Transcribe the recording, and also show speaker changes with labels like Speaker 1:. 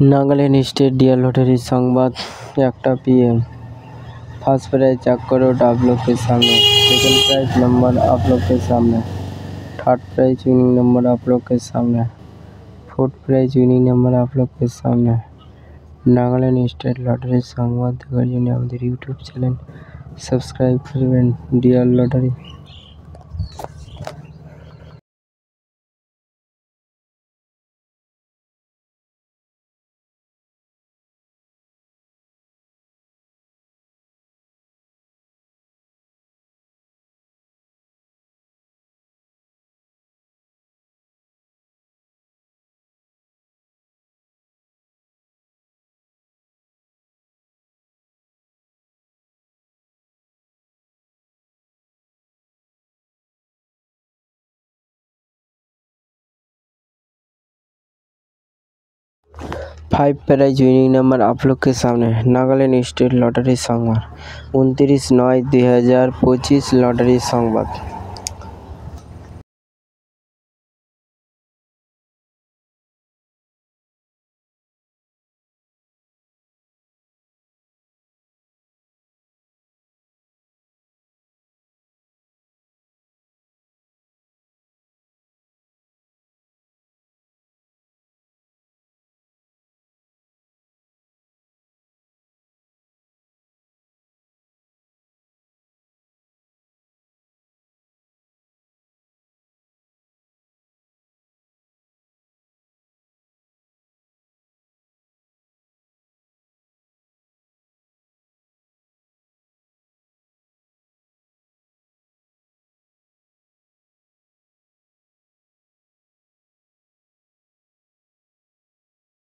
Speaker 1: Nagaland state dear lottery संवाद 1टा PM। First prize 1 crore आप लोग के सामने, सेकंड प्राइज नंबर आप लोग के सामने, थर्ड प्राइज विनिंग नंबर आप लोग के सामने, फोर्थ प्राइज विनिंग नंबर आप लोग के सामने। नागालैंड स्टेट लॉटरी संवाद देखार জন্য আমাদের ইউটিউব চ্যানেল সাবস্ক্রাইব করবেন dear lottery. Five prize winning number आप लोग के सामने। नागालैंड स्टेट लॉटरी संवाद 29/9/2025 लॉटरी संवाद।